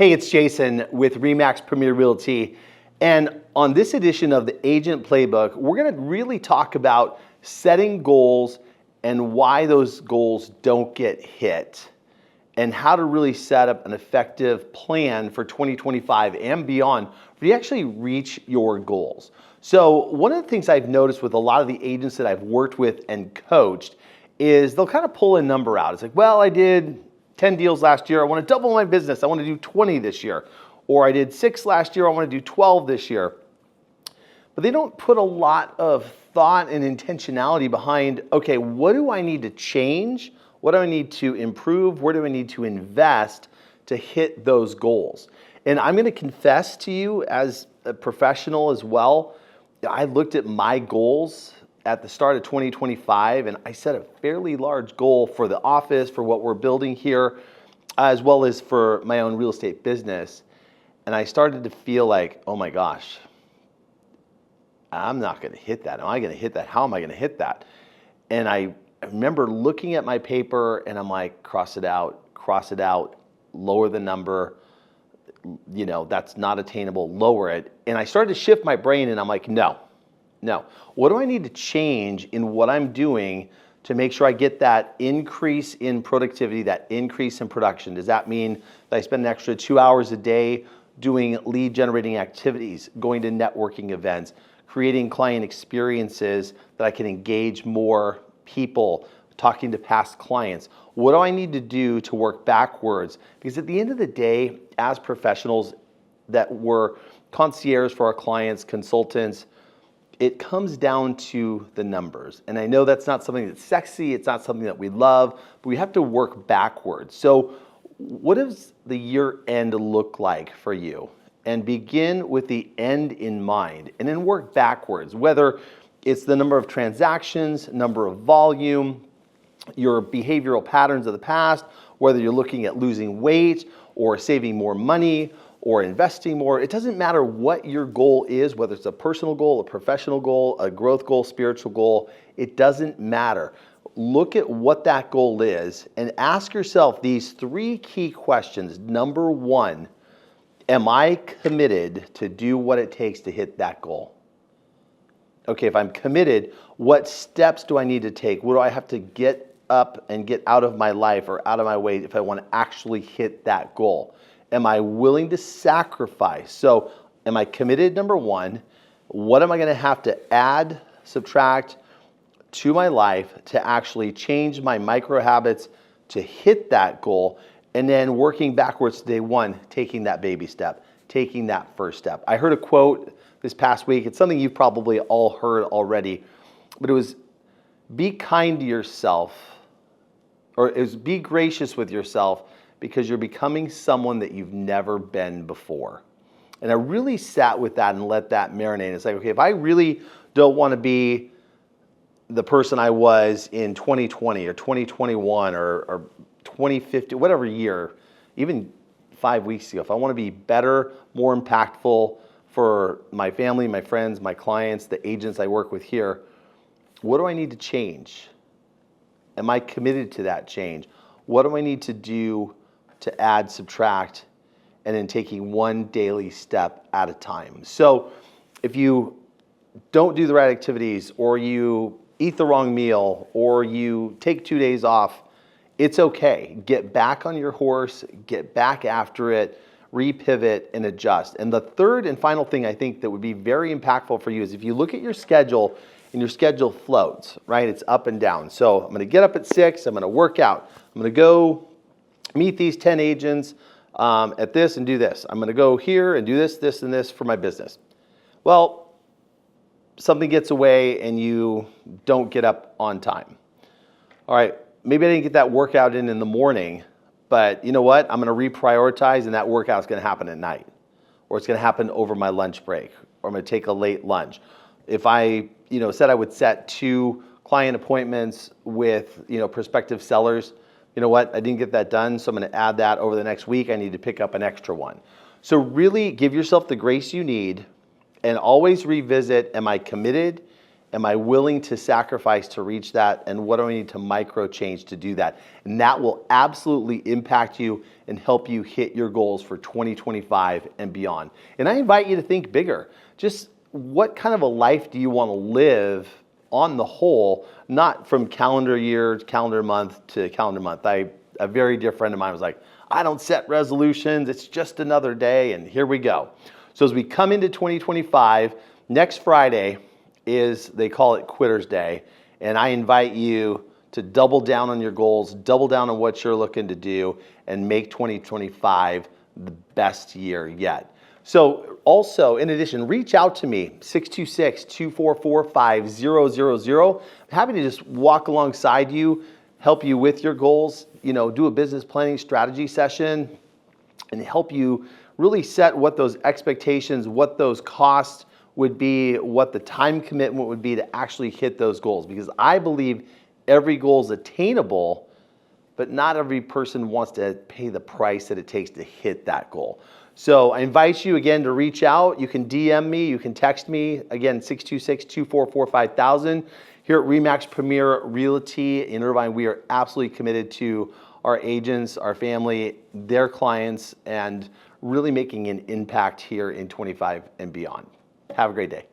Hey, it's Jason with Remax Premier Realty. And on this edition of the Agent Playbook, we're going to really talk about setting goals and why those goals don't get hit, and how to really set up an effective plan for 2025 and beyond for you to actually reach your goals. So one of the things I've noticed with a lot of the agents that I've worked with and coached is they'll kind of pull a number out. It's like, well, I did 10 deals last year. I want to double my business. I want to do 20 this year. Or I did 6 last year. I want to do 12 this year. But they don't put a lot of thought and intentionality behind, okay, what do I need to change? What do I need to improve? Where do I need to invest to hit those goals? And I'm going to confess to you as a professional as well, I looked at my goals at the start of 2025, and I set a fairly large goal for the office, for what we're building here, as well as for my own real estate business. And I started to feel like, oh my gosh, I'm not going to hit that. Am I going to hit that? How am I going to hit that? And I remember looking at my paper and I'm like, cross it out, lower the number. You know, that's not attainable, lower it. And I started to shift my brain and I'm like, no. What do I need to change in what I'm doing to make sure I get that increase in productivity, that increase in production? Does that mean that I spend an extra 2 hours a day doing lead generating activities, going to networking events, creating client experiences that I can engage more people, talking to past clients? What do I need to do to work backwards? Because at the end of the day, as professionals that were concierge for our clients, consultants, it comes down to the numbers. And I know that's not something that's sexy, it's not something that we love, but we have to work backwards. So what does the year end look like for you? And begin with the end in mind and then work backwards, whether it's the number of transactions, number of volume, your behavioral patterns of the past, whether you're looking at losing weight or saving more money or investing more. It doesn't matter what your goal is, whether it's a personal goal, a professional goal, a growth goal, spiritual goal, it doesn't matter. Look at what that goal is and ask yourself these 3 key questions. Number 1, am I committed to do what it takes to hit that goal? Okay, if I'm committed, what steps do I need to take? What do I have to get up and get out of my life or out of my way if I want to actually hit that goal? Am I willing to sacrifice? So am I committed, number 1? What am I going to have to add, subtract to my life to actually change my micro habits to hit that goal? And then working backwards to day 1, taking that baby step, taking that first step. I heard a quote this past week. It's something you've probably all heard already, but it was, be kind to yourself, or it was, be gracious with yourself, because you're becoming someone that you've never been before. And I really sat with that and let that marinate. It's like, okay, if I really don't want to be the person I was in 2020 or 2021 or 2050, whatever year, even 5 weeks ago, if I want to be better, more impactful for my family, my friends, my clients, the agents I work with here, what do I need to change? Am I committed to that change? What do I need to do to add, subtract, and then taking 1 daily step at a time? So if you don't do the right activities, or you eat the wrong meal, or you take 2 days off, it's okay. Get back on your horse, get back after it, repivot and adjust. And the third and final thing I think that would be very impactful for you is if you look at your schedule and your schedule floats, right? It's up and down. So I'm going to get up at 6, I'm going to work out, I'm going to go meet these 10 agents at this and do this. I'm going to go here and do this, this, and this for my business. Well, something gets away and you don't get up on time. All right, maybe I didn't get that workout in the morning, but you know what? I'm going to reprioritize, and that workout's going to happen at night, or it's going to happen over my lunch break, or I'm going to take a late lunch. If I, said I would set 2 client appointments with, prospective sellers, you know what? I didn't get that done, so I'm going to add that over the next week. I need to pick up an extra one. So really give yourself the grace you need and always revisit, am I committed? am I willing to sacrifice to reach that? And what do I need to micro change to do that? And that will absolutely impact you and help you hit your goals for 2025 and beyond. And I invite you to think bigger. Just what kind of a life do you want to live on the whole, not from calendar year, calendar month to calendar month. A very dear friend of mine was like, I don't set resolutions, it's just another day, and here we go. So as we come into 2025, next Friday is, they call it Quitter's Day, and I invite you to double down on your goals, double down on what you're looking to do, and make 2025 the best year yet. So also, in addition, reach out to me, 626-244-5000. I'm happy to just walk alongside you, help you with your goals, do a business planning strategy session, and help you really set what those expectations, what those costs would be, what the time commitment would be to actually hit those goals. Because I believe every goal is attainable, but not every person wants to pay the price that it takes to hit that goal. So I invite you again to reach out. You can DM me, you can text me, again, 626-244-5000. Here at RE/MAX Premier Realty in Irvine, we are absolutely committed to our agents, our family, their clients, and really making an impact here in 25 and beyond. Have a great day.